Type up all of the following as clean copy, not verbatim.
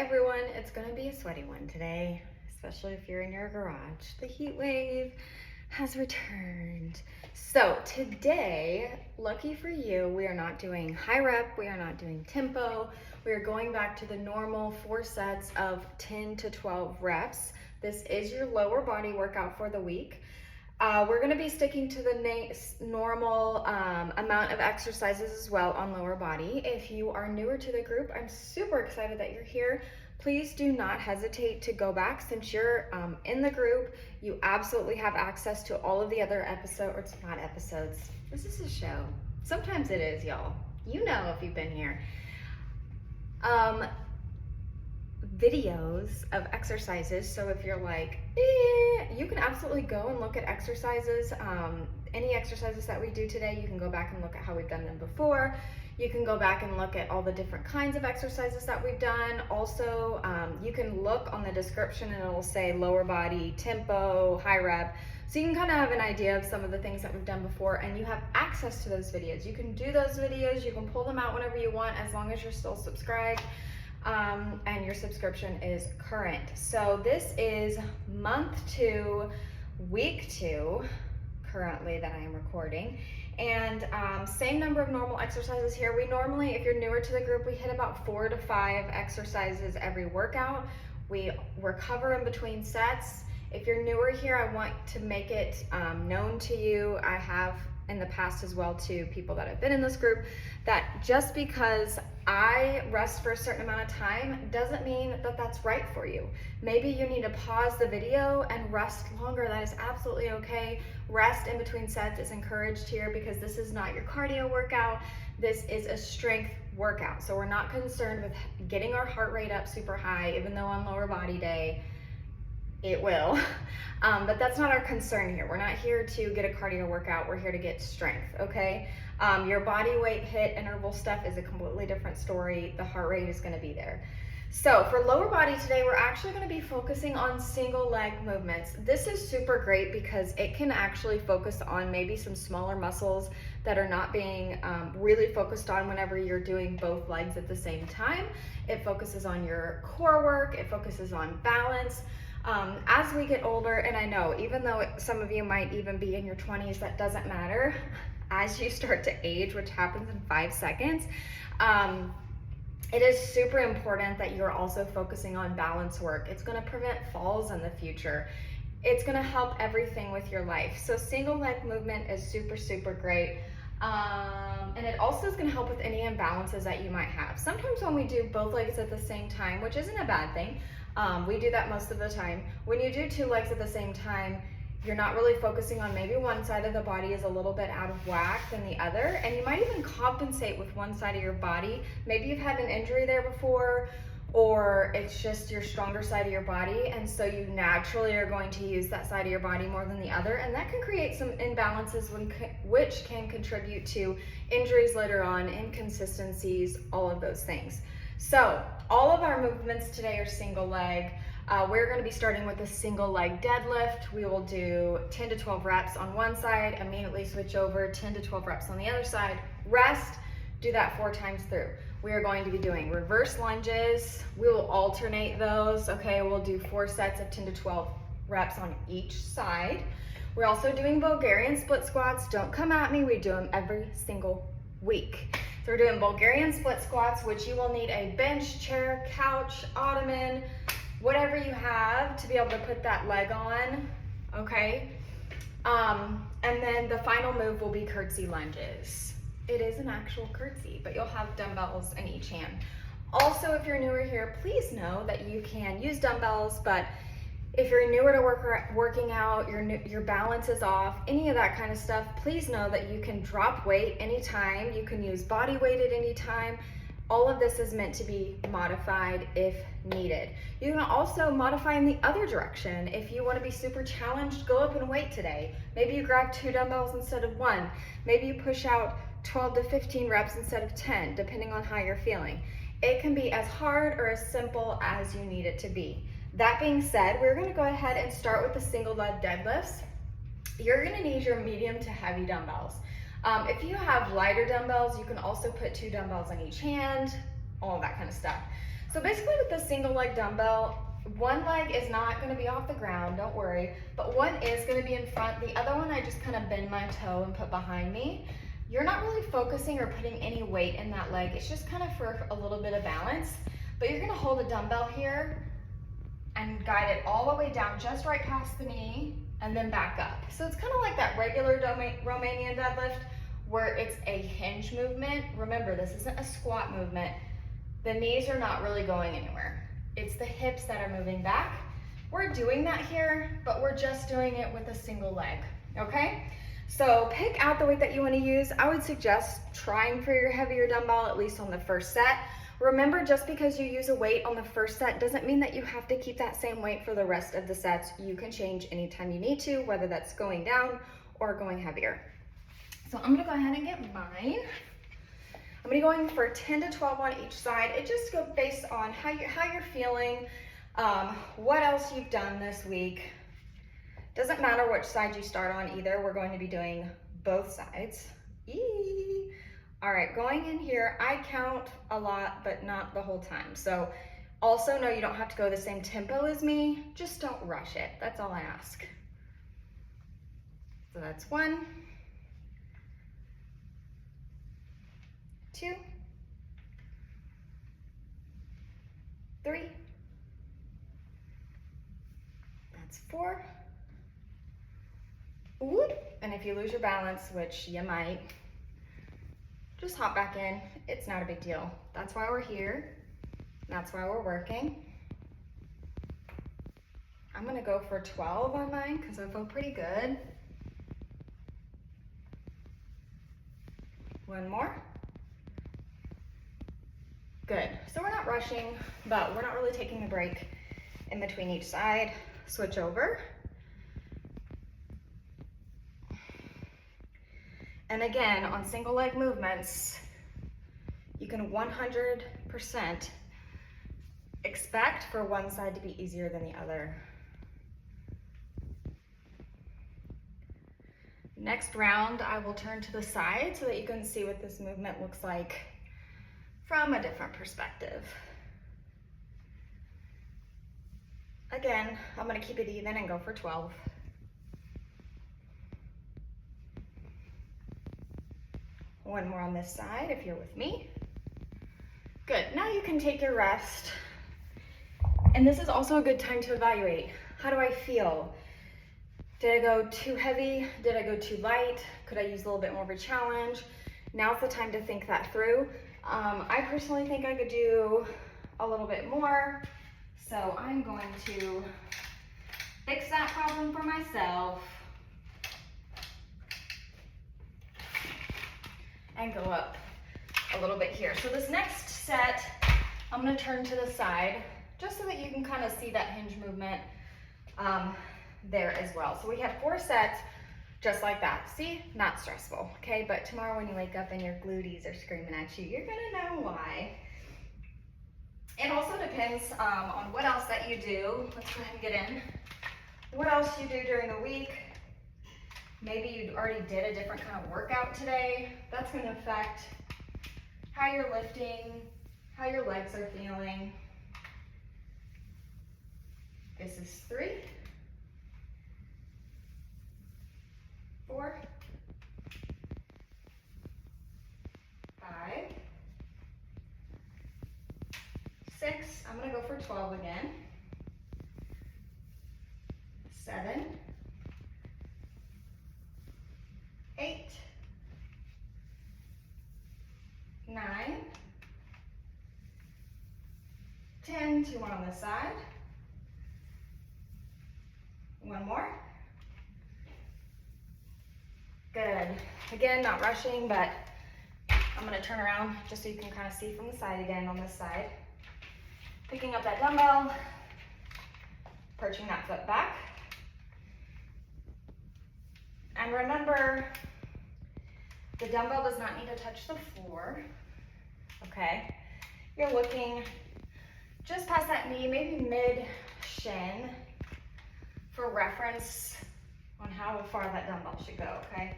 everyone. It's gonna be a sweaty one today, especially if you're in your garage. The heat wave has returned. So today, lucky for you, we are not doing high rep, we are not doing tempo. We are going back to the normal 4 sets of 10 to 12 reps. This is your lower body workout for the week. We're gonna be sticking to the normal amount of exercises as well on lower body. If you are newer to the group, I'm super excited that you're here. Please do not hesitate to go back. Since you're in the group, you absolutely have access to all of the other episodes, or it's not episodes, this is a show. Sometimes it is, y'all. You know if you've been here. Videos of exercises. So if you're like, you can absolutely go and look at exercises. Any exercises that we do today, you can go back and look at how we've done them before. You can go back and look at all the different kinds of exercises that we've done. Also, you can look on the description and it'll say lower body, tempo, high rep. So you can kind of have an idea of some of the things that we've done before, and you have access to those videos. You can do those videos, you can pull them out whenever you want, as long as you're still subscribed. And your subscription is current. So this is month 2, week 2, currently that I am recording. And same number of normal exercises here. We normally, if you're newer to the group, we hit about 4 to 5 exercises every workout. We recover in between sets. If you're newer here, I want to make it known to you. I have in the past as well to people that have been in this group, that just because I rest for a certain amount of time doesn't mean that that's right for you. Maybe you need to pause the video and rest longer. That is absolutely okay. Rest in between sets is encouraged here because this is not your cardio workout. This is a strength workout. So we're not concerned with getting our heart rate up super high, even though on lower body day, it will. But that's not our concern here. We're not here to get a cardio workout. We're here to get strength, okay? Your body weight hit interval stuff is a completely different story. The heart rate is gonna be there. So for lower body today, we're actually gonna be focusing on single leg movements. This is super great because it can actually focus on maybe some smaller muscles that are not being really focused on whenever you're doing both legs at the same time. It focuses on your core work, it focuses on balance. As we get older, and I know even though some of you might even be in your 20s, that doesn't matter. As you start to age, which happens in 5 seconds, it is super important that you're also focusing on balance work. It's going to prevent falls in the future. It's going to help everything with your life. So single leg movement is super, super great. And it also is going to help with any imbalances that you might have. Sometimes when we do both legs at the same time, which isn't a bad thing, we do that most of the time. When you do 2 legs at the same time, you're not really focusing on maybe one side of the body is a little bit out of whack than the other, and you might even compensate with one side of your body. Maybe you've had an injury there before, or it's just your stronger side of your body, and so you naturally are going to use that side of your body more than the other, and that can create some imbalances which can contribute to injuries later on, inconsistencies, all of those things. So all of our movements today are single leg. We're going to be starting with a single leg deadlift. We will do 10 to 12 reps on one side, immediately switch over 10 to 12 reps on the other side, rest, do that 4 times through. We are going to be doing reverse lunges. We will alternate those, okay? We'll do 4 sets of 10 to 12 reps on each side. We're also doing Bulgarian split squats. Don't come at me, we do them every single week. So we're doing Bulgarian split squats, which you will need a bench, chair, couch, ottoman, whatever you have to be able to put that leg on, okay? And then the final move will be curtsy lunges. It is an actual curtsy, but you'll have dumbbells in each hand. Also, if you're newer here, please know that you can use dumbbells, but if you're newer to working out, your balance is off, any of that kind of stuff, please know that you can drop weight anytime. You can use body weight at any time. All of this is meant to be modified if needed. You can also modify in the other direction. If you want to be super challenged, go up in weight today. Maybe you grab 2 dumbbells instead of 1. Maybe you push out 12 to 15 reps instead of 10, depending on how you're feeling. It can be as hard or as simple as you need it to be. That being said, we're going to go ahead and start with the single leg deadlifts. You're going to need your medium to heavy dumbbells. If you have lighter dumbbells, you can also put 2 dumbbells in each hand, all of that kind of stuff. So basically with the single leg dumbbell, one leg is not gonna be off the ground, don't worry, but one is gonna be in front. The other one I just kind of bend my toe and put behind me. You're not really focusing or putting any weight in that leg. It's just kind of for a little bit of balance, but you're gonna hold a dumbbell here and guide it all the way down just right past the knee and then back up. So it's kind of like that regular Romanian deadlift where it's a hinge movement. Remember, this isn't a squat movement. The knees are not really going anywhere. It's the hips that are moving back. We're doing that here, but we're just doing it with a single leg, okay? So pick out the weight that you want to use. I would suggest trying for your heavier dumbbell, at least on the first set. Remember, just because you use a weight on the first set doesn't mean that you have to keep that same weight for the rest of the sets. You can change anytime you need to, whether that's going down or going heavier. So I'm gonna go ahead and get mine. I'm gonna be going for 10 to 12 on each side. It just goes based on how you're feeling, what else you've done this week. Doesn't matter which side you start on either. We're going to be doing both sides. Eee. All right, going in here, I count a lot, but not the whole time. So also know you don't have to go the same tempo as me. Just don't rush it. That's all I ask. So that's 1, 2, 3, that's 4. Ooh. And if you lose your balance, which you might, just hop back in. It's not a big deal. That's why we're here. That's why we're working. I'm gonna go for 12 on mine because I feel pretty good. 1 more. Good. So we're not rushing, but we're not really taking a break in between each side. Switch over. And again, on single leg movements, you can 100% expect for one side to be easier than the other. Next round, I will turn to the side so that you can see what this movement looks like from a different perspective. Again, I'm gonna keep it even and go for 12. One more on this side if you're with me. Good, now you can take your rest. And this is also a good time to evaluate. How do I feel? Did I go too heavy? Did I go too light? Could I use a little bit more of a challenge? Now's the time to think that through. I personally think I could do a little bit more. So I'm going to fix that problem for myself and go up a little bit here. So this next set, I'm gonna turn to the side just so that you can kind of see that hinge movement there as well. So we have 4 sets just like that. See, not stressful, okay? But tomorrow when you wake up and your glutees are screaming at you, you're gonna know why. It also depends on what else that you do. Let's go ahead and get in. What else you do during the week. Maybe you already did a different kind of workout today. That's gonna affect how you're lifting, how your legs are feeling. This is 3, 4, 5, 6. I'm gonna go for 12 again. 7, 8, 9, 10, 2 more on this side. 1 more. Good. Again, not rushing, but I'm gonna turn around just so you can kind of see from the side again on this side. Picking up that dumbbell, perching that foot back. And remember, the dumbbell does not need to touch the floor, okay? You're looking just past that knee, maybe mid-shin for reference on how far that dumbbell should go, okay?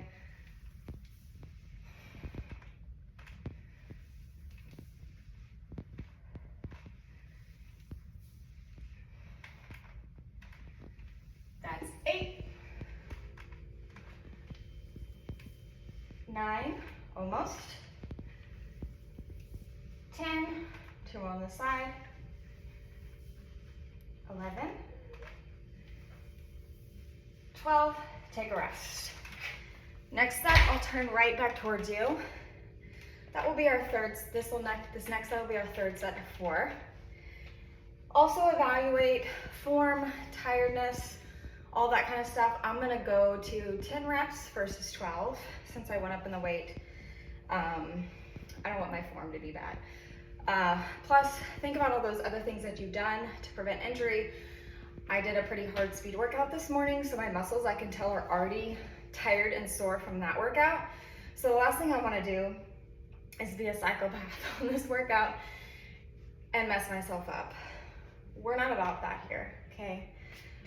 almost. 10, 2 on the side. 11, 12, take a rest. Next set, I'll turn right back towards you. That will be our third, this next set will be our third set of 4. Also evaluate form, tiredness, all that kind of stuff. I'm gonna go to 10 reps versus 12 since I went up in the weight. I don't want my form to be bad. Plus, think about all those other things that you've done to prevent injury. I did a pretty hard speed workout this morning, so my muscles, I can tell, are already tired and sore from that workout. So the last thing I want to do is be a psychopath on this workout and mess myself up. We're not about that here, okay?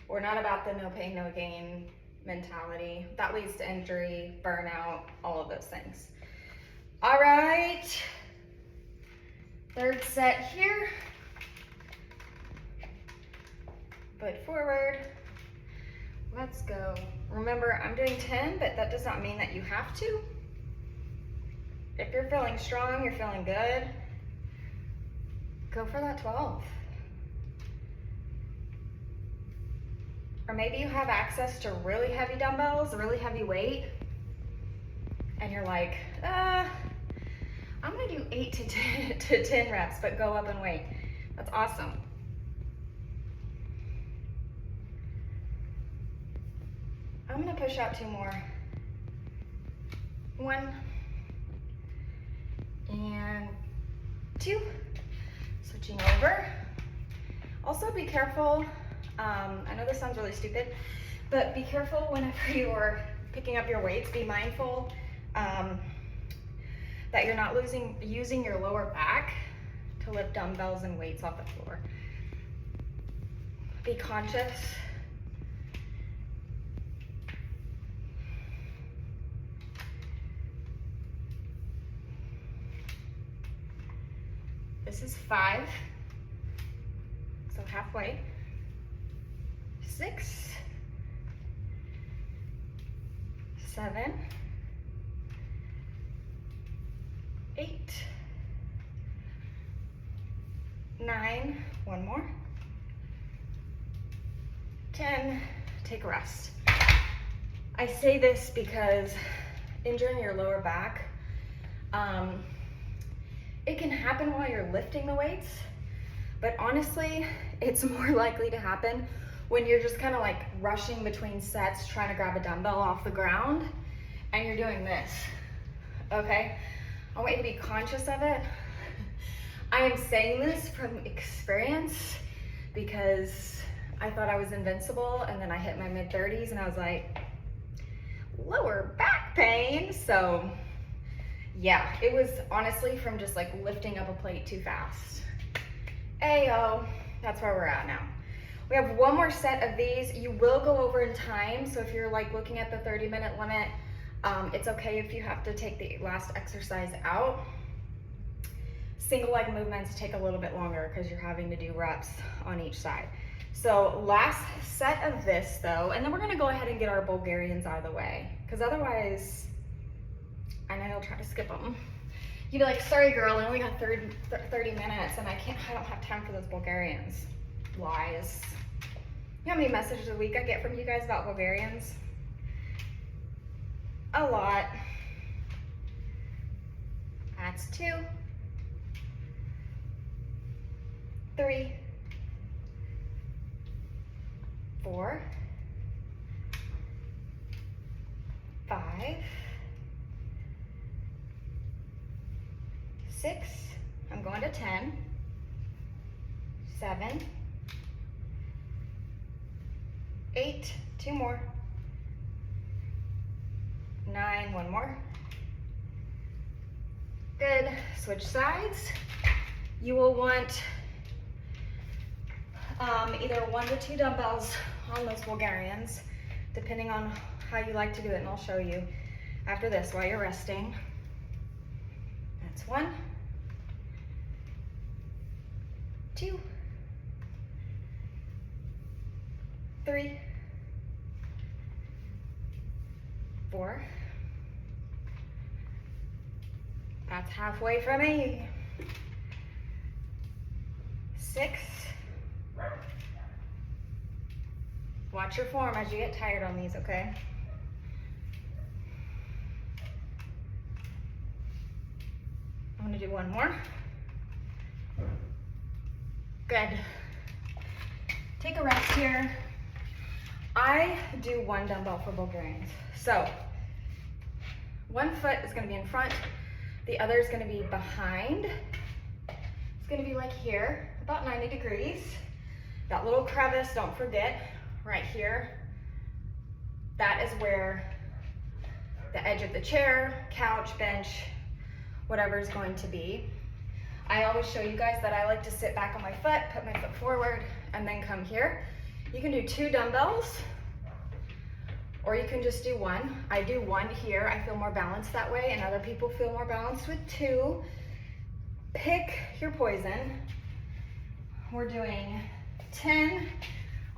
We're not about the no pain, no gain mentality. That leads to injury, burnout, all of those things. All right. Third set here. Foot forward. Let's go. Remember, I'm doing 10, but that does not mean that you have to. If you're feeling strong, you're feeling good, go for that 12. Or maybe you have access to really heavy dumbbells, a really heavy weight, and you're like, I'm gonna do 8 to 10 reps, but go up and weight. That's awesome. I'm gonna push out 2 more. 1 and 2. Switching over. Also be careful, I know this sounds really stupid, but be careful whenever you're picking up your weights. Be mindful that you're not using your lower back to lift dumbbells and weights off the floor. Be conscious. This is 5, so halfway. 6, 7, 8, 9, 1 more, 10, take a rest. I say this because injuring your lower back, it can happen while you're lifting the weights, but honestly, it's more likely to happen when you're just kind of like rushing between sets, trying to grab a dumbbell off the ground, and you're doing this, okay? I want you to be conscious of it. I am saying this from experience because I thought I was invincible, and then I hit my mid-30s and I was like, lower back pain. So yeah, it was honestly from just like lifting up a plate too fast. Ayo, that's where we're at now. We have 1 more set of these. You will go over in time, so if you're like looking at the 30-minute limit, it's okay if you have to take the last exercise out. Single leg movements take a little bit longer because you're having to do reps on each side. So last set of this though, and then we're gonna go ahead and get our Bulgarians out of the way, because otherwise, I know you'll try to skip them. You'd be like, sorry girl, I only got 30 minutes and I don't have time for those Bulgarians. Lies. You know how many messages a week I get from you guys about Bulgarians? A lot. That's 2, 3, 4, 5, 6, I'm going to 10, 7, 8, 2 more, 9, 1 more. Good, switch sides. You will want either 1 to 2 dumbbells on those Bulgarians, depending on how you like to do it, and I'll show you after this while you're resting. That's 1, 2, 3, 4, That's halfway for me. 6. Watch your form as you get tired on these, okay? I'm gonna do one more. Good. Take a rest here. I do 1 dumbbell for Bulgarians. So, one foot is gonna be in front, the other is gonna be behind. It's gonna be like here, about 90 degrees. That little crevice, don't forget, right here. That is where the edge of the chair, couch, bench, whatever is going to be. I always show you guys that I like to sit back on my foot, put my foot forward, and then come here. You can do 2 dumbbells, or you can just do 1. I do 1 here. I feel more balanced that way, and other people feel more balanced with 2. Pick your poison. We're doing 10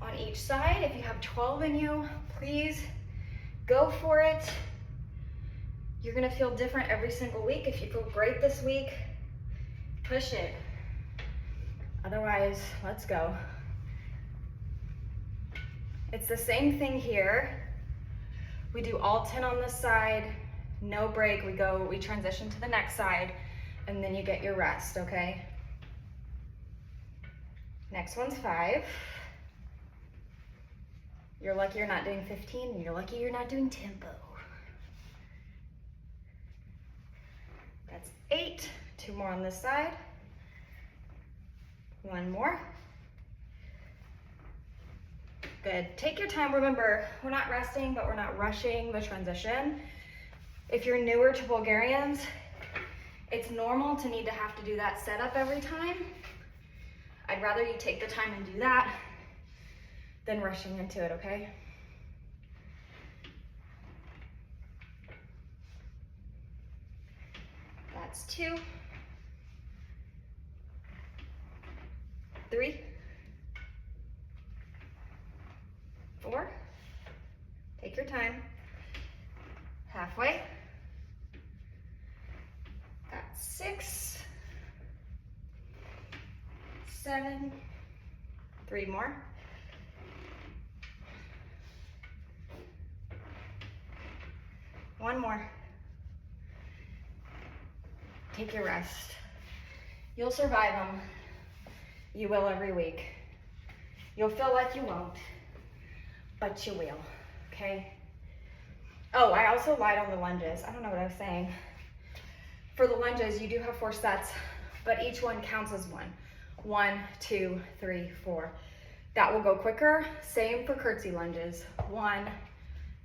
on each side. If you have 12 in you, please go for it. You're gonna feel different every single week. If you feel great this week, push it. Otherwise, let's go. It's the same thing here. We do all 10 on this side, no break. We transition to the next side, and then you get your rest, okay? Next one's 5. You're lucky you're not doing 15, and you're lucky you're not doing tempo. That's 8. 2 more on this side. 1 more. Good. Take your time. Remember, we're not resting, but we're not rushing the transition. If you're newer to Bulgarians, it's normal to need to have to do that setup every time. I'd rather you take the time and do that than rushing into it, okay? That's 2. 3. 4. Take your time. Halfway. That's 6. 7. 3 more. 1 more. Take your rest. You'll survive them. You will every week. You'll feel like you won't, but you will, okay? Oh, I also lied on the lunges. I don't know what I was saying. For the lunges, you do have 4 sets, but each one counts as 1. 1, 2, 3, 4. That will go quicker. Same for curtsy lunges. 1,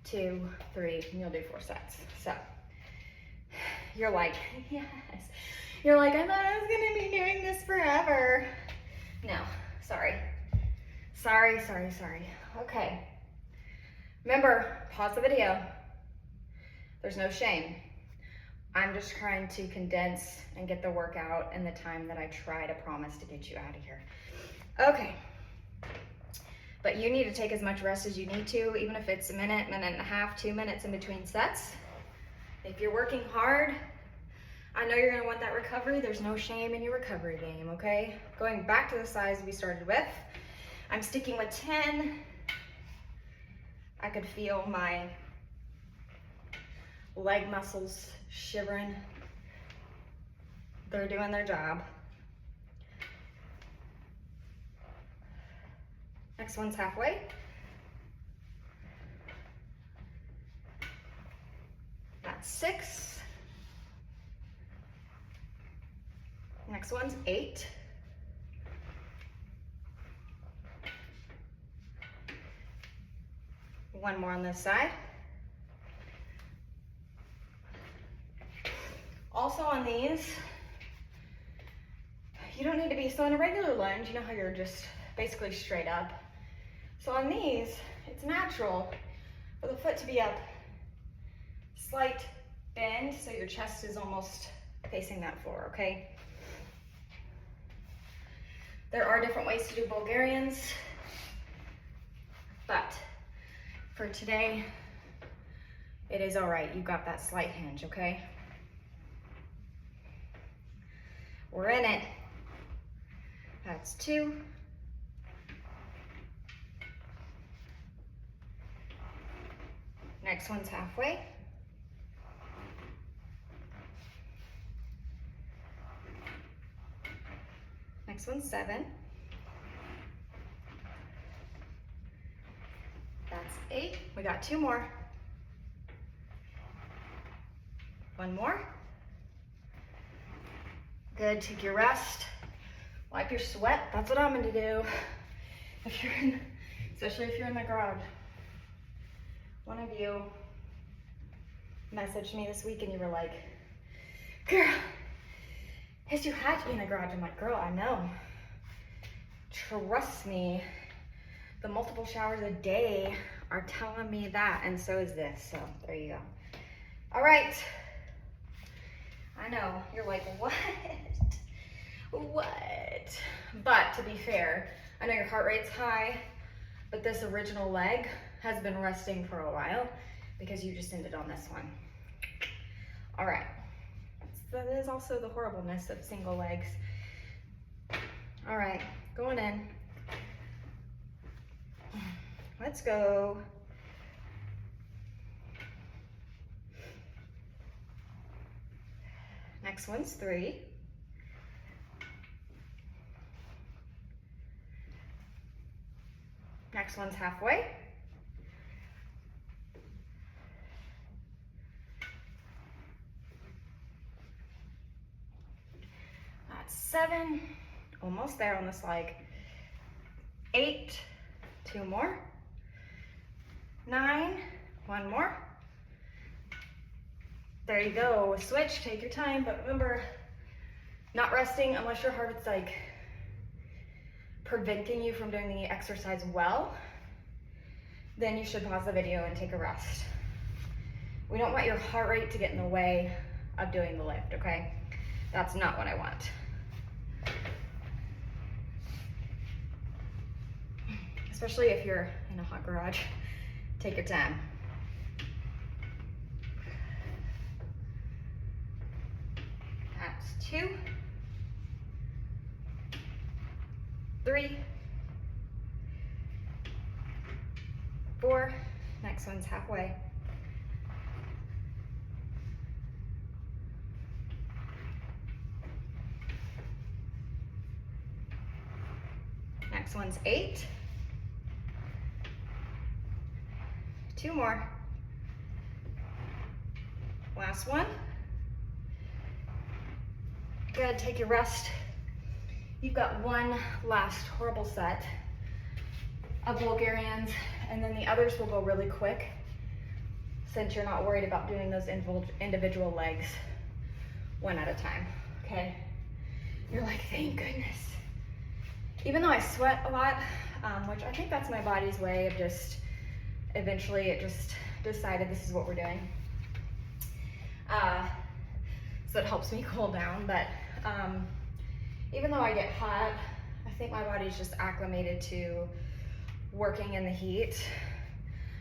2, 3, and you'll do 4 sets. So, you're like, yes. You're like, I thought I was gonna be doing this forever. No, sorry. Sorry. Okay. Remember, pause the video. There's no shame. I'm just trying to condense and get the workout in the time that I try to promise to get you out of here. Okay. But you need to take as much rest as you need to, even if it's a minute, minute and a half, 2 minutes in between sets. If you're working hard, I know you're gonna want that recovery. There's no shame in your recovery game, okay? Going back to the size we started with, I'm sticking with 10. I could feel my leg muscles shivering. They're doing their job. Next one's halfway. That's 6. Next one's 8. One more on this side. Also on these, you don't need to be, so in a regular lunge, you know how you're just basically straight up. So on these, it's natural for the foot to be up, slight bend, so your chest is almost facing that floor, okay? There are different ways to do Bulgarians, but for today, it is all right. You got that slight hinge, okay? We're in it. That's 2. Next one's halfway. Next one's 7. That's 8. We got 2 more. 1 more. Good, take your rest. Wipe your sweat. That's what I'm gonna do. If you're in, especially if you're in my garage. One of you messaged me this week and you were like, girl, it's too hot to be in the garage. I'm like, girl, I know. Trust me, the multiple showers a day are telling me that, and so is this, so there you go. All right. I know, you're like, what? What? But to be fair, I know your heart rate's high, but this original leg has been resting for a while because you just ended on this one. All right. That is also the horribleness of single legs. All right, going in. Let's go. Next one's 3. Next one's halfway. That's 7. Almost there on this leg. 8. 2 more. 9. 1 more. There you go. Switch, take your time, but remember, not resting unless your heart's like preventing you from doing the exercise well, then you should pause the video and take a rest. We don't want your heart rate to get in the way of doing the lift, okay? That's not what I want. Especially if you're in a hot garage, take your time. That's 2, 3, 4. Next one's halfway. Next one's 8. 2 more. Last one. Good, take your rest. You've got one last horrible set of Bulgarians, and then the others will go really quick since you're not worried about doing those individual legs one at a time, okay? You're like, thank goodness. Even though I sweat a lot, which I think that's my body's way of just, eventually it just decided this is what we're doing. So it helps me cool down, but even though I get hot, I think my body's just acclimated to working in the heat.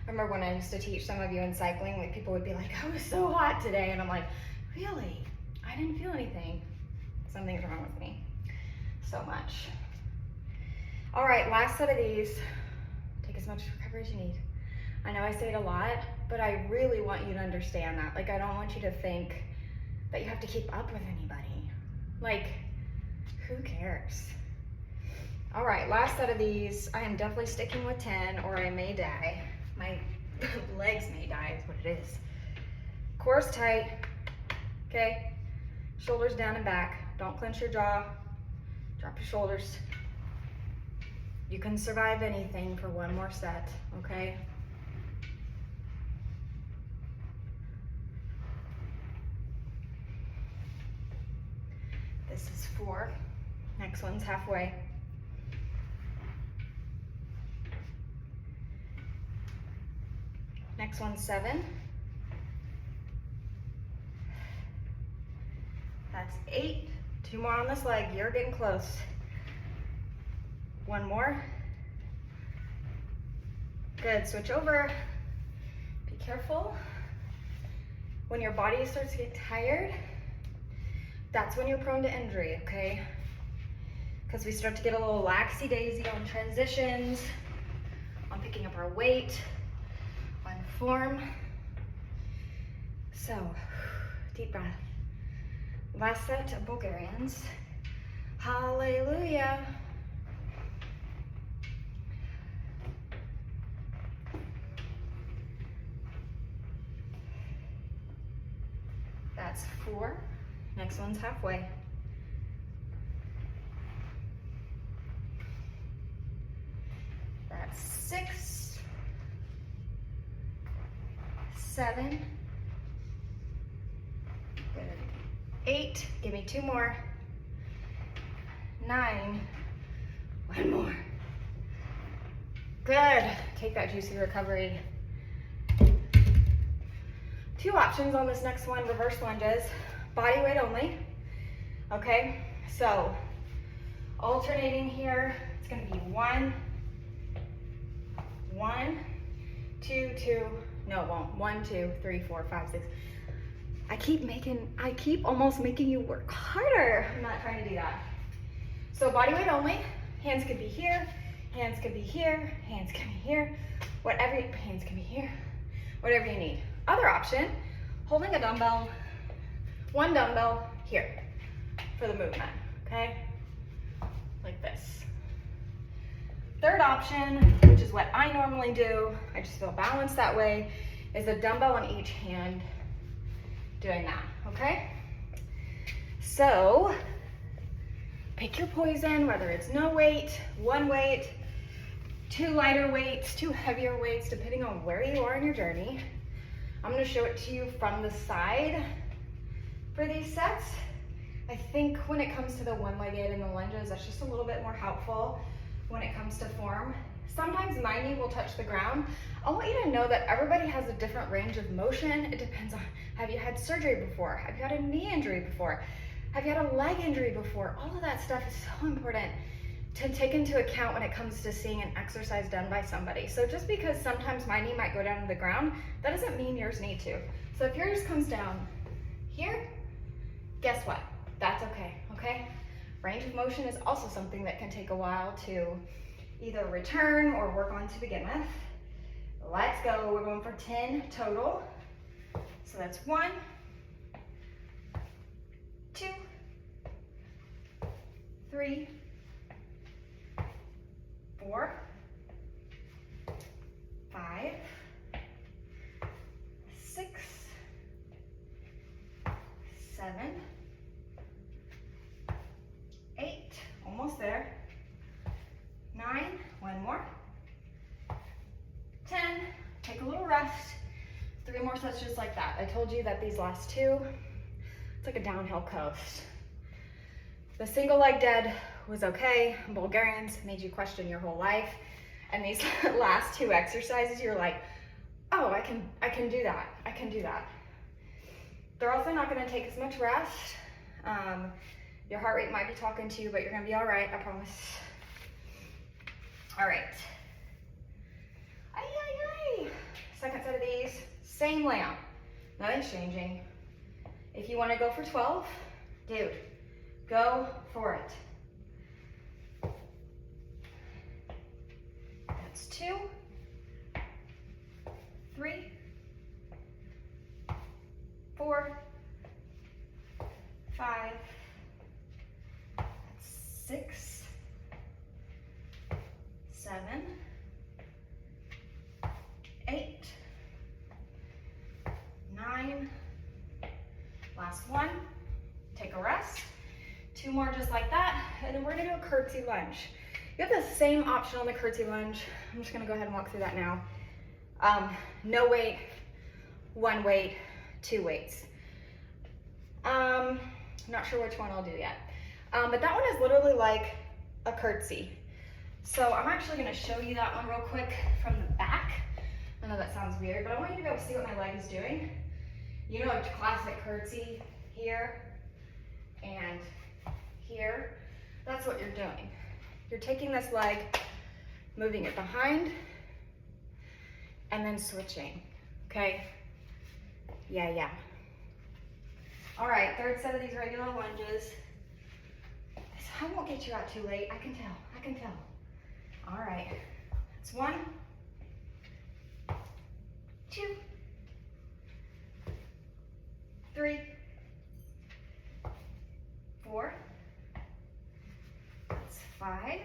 I remember when I used to teach some of you in cycling, like people would be like, I was so hot today, and I'm like, really? I didn't feel anything. Something's wrong with me so much. All right, last set of these. Take as much recovery as you need. I know I say it a lot, but I really want you to understand that. Like, I don't want you to think that you have to keep up with anybody. Like, who cares? All right, last set of these. I am definitely sticking with 10 or I may die. My legs may die is what it is. Core's tight, okay? Shoulders down and back. Don't clench your jaw. Drop your shoulders. You can survive anything for one more set, okay? This is 4. Next one's halfway. Next one's 7. That's 8. 2 more on this leg. You're getting close. 1 more. Good. Switch over. Be careful. When your body starts to get tired, that's when you're prone to injury, okay? Because we start to get a little laxy-daisy on transitions, on picking up our weight, on form. So, deep breath. Last set of Bulgarians. Hallelujah. That's 4. Next one's halfway. That's 6, 7, good. 8, give me 2 more. 9, 1 more. Good, take that juicy recovery. 2 options on this next one, reverse lunges, body weight only, okay? So, alternating here, it's gonna be 1, 1, 2, 2, no it won't, 1, 2, 3, 4, 5, 6. I keep almost making you work harder. I'm not trying to do that. So body weight only, hands could be here, hands could be here, hands can be here, hands can be here, whatever you need. Other option, holding a dumbbell, 1 dumbbell here for the movement, okay? Like this. Third option, which is what I normally do, I just feel balanced that way, is a dumbbell in each hand doing that, okay? So, pick your poison, whether it's no weight, 1 weight, 2 lighter weights, 2 heavier weights, depending on where you are in your journey. I'm gonna show it to you from the side for these sets. I think when it comes to the one-legged and the lunges, that's just a little bit more helpful when it comes to form. Sometimes my knee will touch the ground. I want you to know that everybody has a different range of motion. It depends on, have you had surgery before? Have you had a knee injury before? Have you had a leg injury before? All of that stuff is so important to take into account when it comes to seeing an exercise done by somebody. So just because sometimes my knee might go down to the ground, that doesn't mean yours need to. So if yours comes down here, guess what? That's okay, okay? Range of motion is also something that can take a while to either return or work on to begin with. Let's go, we're going for 10 total. So that's 1, 2, 3, 4, 5, 6, 7, 8, almost there. 9, 1 more. 10, take a little rest. 3 more sets just like that. I told you that these last 2, it's like a downhill coast. The single leg dead was okay. Bulgarians made you question your whole life. And these last 2 exercises, you're like, oh, I can do that. I can do that. They're also not gonna take as much rest. Your heart rate might be talking to you, but you're gonna be all right, I promise. All right. Second set of these, same layout. Nothing's changing. If you wanna go for 12, dude, go for it. That's 2, 3, 4, 5, 6, 7, 8, 9, last one, take a rest, 2 more just like that, and then we're gonna do a curtsy lunge. You have the same option on the curtsy lunge. I'm just gonna go ahead and walk through that now. No weight, 1 weight, 2 weights. I'm not sure which one I'll do yet. But that one is literally like a curtsy. So I'm actually gonna show you that one real quick from the back. I know that sounds weird, but I want you to be able to see what my leg is doing. You know, a classic curtsy here and here. That's what you're doing. You're taking this leg, moving it behind, and then switching, okay? Yeah. All right, third set of these regular lunges. I won't get you out too late. I can tell. I can tell. All right. That's 1, 2, 3, 4. That's 5,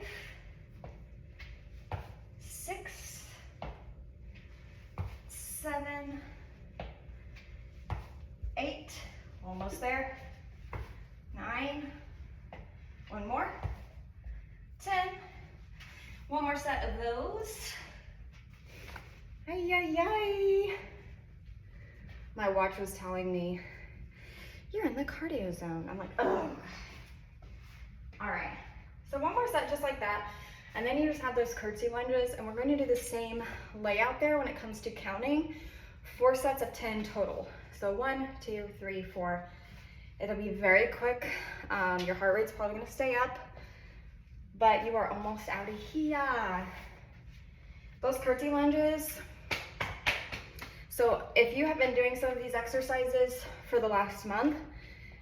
6, 7, 8. Almost there. 9. One more. 10. One more set of those. Ay, ay, ay. My watch was telling me, you're in the cardio zone. I'm like, oh. All right, so one more set just like that. And then you just have those curtsy lunges, and we're going to do the same layout there when it comes to counting. 4 sets of 10 total. So 1, 2, 3, 4. It'll be very quick. Your heart rate's probably gonna stay up, but you are almost out of here. Those curtsy lunges. So if you have been doing some of these exercises for the last month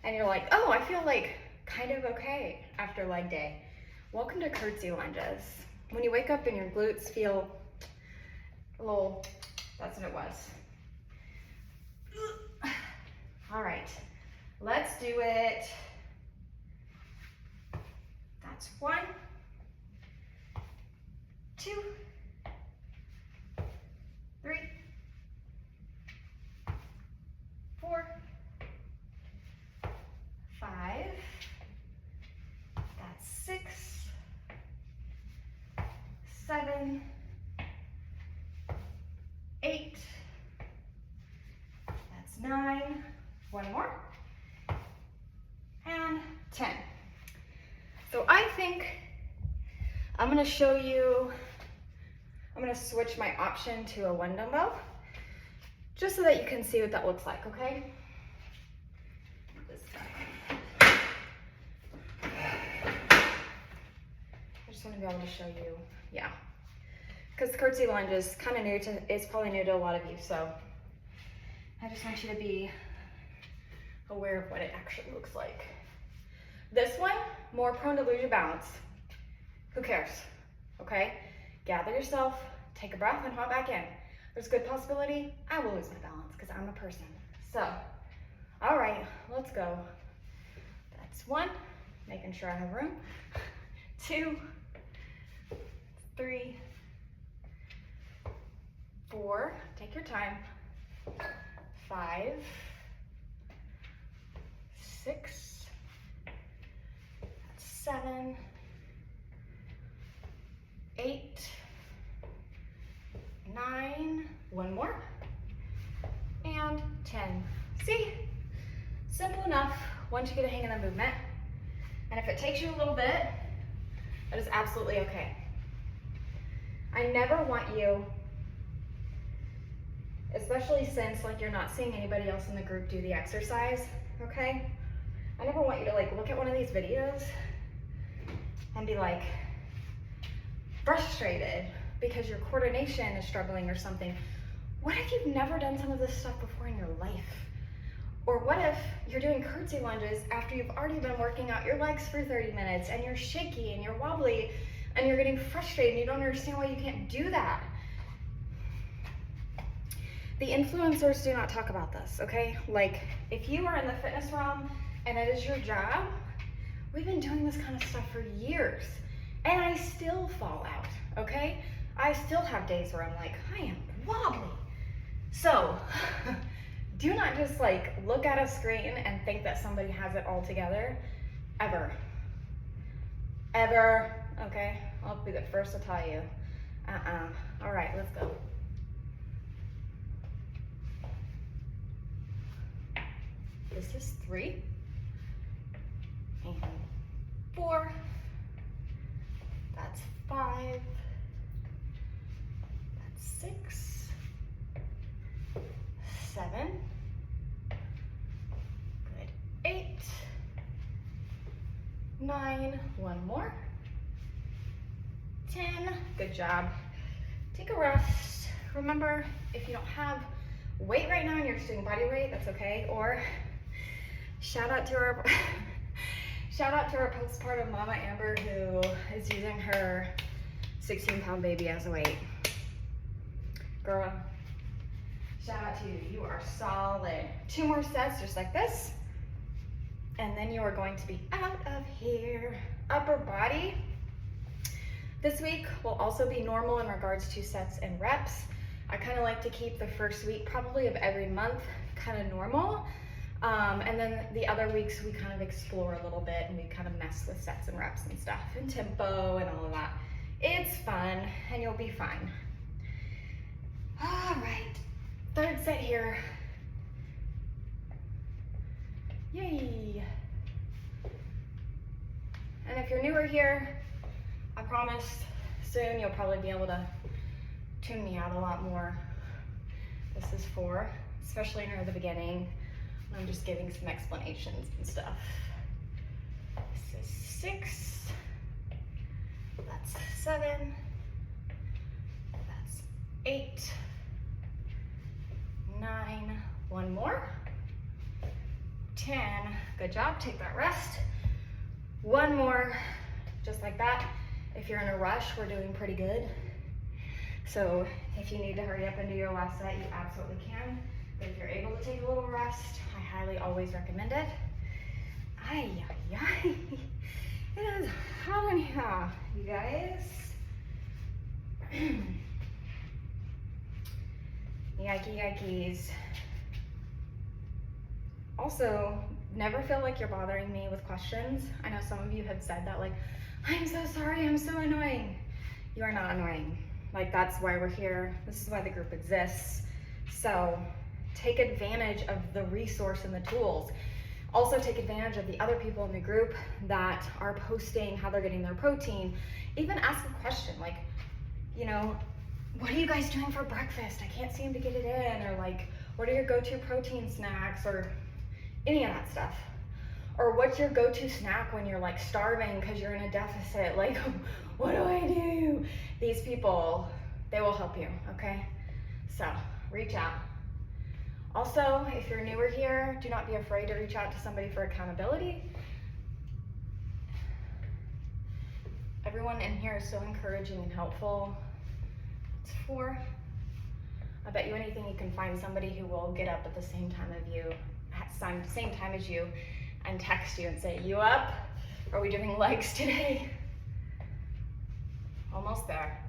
and you're like, oh, I feel like kind of okay after leg day, welcome to curtsy lunges. When you wake up and your glutes feel a little, that's what it was. All right, let's do it. That's 1, 2, 3, 4, 5. That's 6, 7, 8. That's 9. One more. And 10. So I think I'm gonna show you, I'm gonna switch my option to a 1 dumbbell, just so that you can see what that looks like, okay? This guy. I just wanna be able to show you, yeah. Because curtsy lunge is kind of new to, it's probably new to a lot of you, so I just want you to be aware of what it actually looks like. This one, more prone to lose your balance. Who cares? Okay? Gather yourself, take a breath, and hop back in. There's a good possibility I will lose my balance because I'm a person. So, all right, let's go. That's 1, making sure I have room. 2, 3, 4, take your time. 5, 6, 7, 8, 9, one more, and 10. See? Simple enough once you get a hang of the movement. And if it takes you a little bit, that is absolutely okay. I never want you, especially since like you're not seeing anybody else in the group do the exercise, okay? I never want you to like look at one of these videos and be like frustrated because your coordination is struggling or something. What if you've never done some of this stuff before in your life? Or what if you're doing curtsy lunges after you've already been working out your legs for 30 minutes and you're shaky and you're wobbly and you're getting frustrated and you don't understand why you can't do that? The influencers do not talk about this, okay? Like, if you are in the fitness realm and it is your job, we've been doing this kind of stuff for years, and I still fall out, okay? I still have days where I'm like, I am wobbly. So, do not just like look at a screen and think that somebody has it all together, ever. Ever, okay? I'll be the first to tell you. All right, let's go. This is 3 and 4. That's 5. That's 6, 7. Good. 8, 9. One more. 10. Good job. Take a rest. Remember, if you don't have weight right now and you're just doing body weight, that's okay. Or Shout out to our postpartum mama Amber, who is using her 16-pound baby as a weight. Girl, shout out to you. You are solid. 2 more sets just like this. And then you are going to be out of here. Upper body. This week will also be normal in regards to sets and reps. I kind of like to keep the first week probably of every month kind of normal. And then the other weeks we kind of explore a little bit and we kind of mess with sets and reps and stuff and tempo and all of that. It's fun and you'll be fine. All right, 3rd set here. Yay. And if you're newer here, I promise soon you'll probably be able to tune me out a lot more. This is 4, especially near the beginning. I'm just giving some explanations and stuff. This is 6. That's 7. That's 8. 9. 1 more. 10. Good job. Take that rest. 1 more. Just like that. If you're in a rush, we're doing pretty good. So if you need to hurry up and do your last set, you absolutely can. But if you're able to take a little rest, I highly always recommend it. Ay, ay, ay. It is hot in here, you guys. Yikey, yikeys. Also, never feel like you're bothering me with questions. I know some of you have said that, like, I'm so sorry, I'm so annoying. You are not annoying. Like, that's why we're here. This is why the group exists. So take advantage of the resource and the tools. Also take advantage of the other people in the group that are posting how they're getting their protein. Even ask a question like, you know, what are you guys doing for breakfast? I can't seem to get it in. Or like, what are your go-to protein snacks? Or any of that stuff. Or what's your go-to snack when you're like starving because you're in a deficit? Like, what do I do? These people, they will help you, okay? So reach out. Also, if you're newer here, do not be afraid to reach out to somebody for accountability. Everyone in here is so encouraging and helpful. It's 4. I bet you anything you can find somebody who will get up at the same time as you and text you and say, you up? Are we doing legs today? Almost there.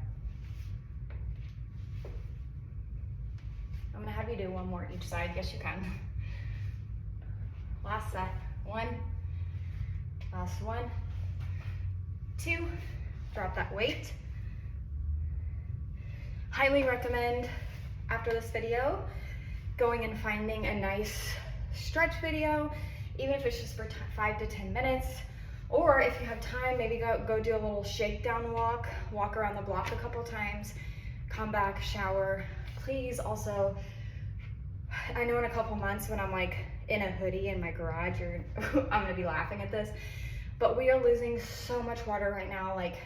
I'm gonna have you do 1 more each side. Yes, you can. Last set. 1. Last 1. 2. Drop that weight. Highly recommend, after this video, going and finding a nice stretch video, even if it's just for 5 to 10 minutes. Or if you have time, maybe go do a little shakedown walk around the block a couple times, come back, shower. Please also, I know in a couple months when I'm like in a hoodie in my garage, I'm gonna be laughing at this, but we are losing so much water right now, like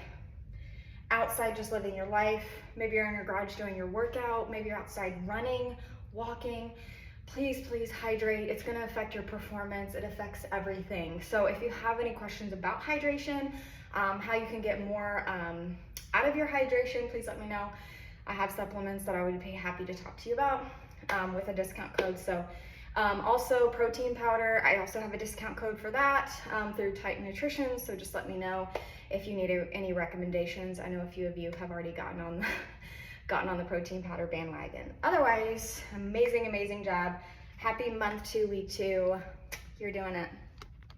outside just living your life. Maybe you're in your garage doing your workout, maybe you're outside running, walking. Please, please hydrate. It's gonna affect your performance. It affects everything. So if you have any questions about hydration, how you can get more out of your hydration, please let me know. I have supplements that I would be happy to talk to you about with a discount code. So also protein powder, I also have a discount code for that through Titan Nutrition. So just let me know if you need any recommendations. I know a few of you have already gotten on the protein powder bandwagon. Otherwise, amazing, amazing job. Happy month 2, week 2. You're doing it.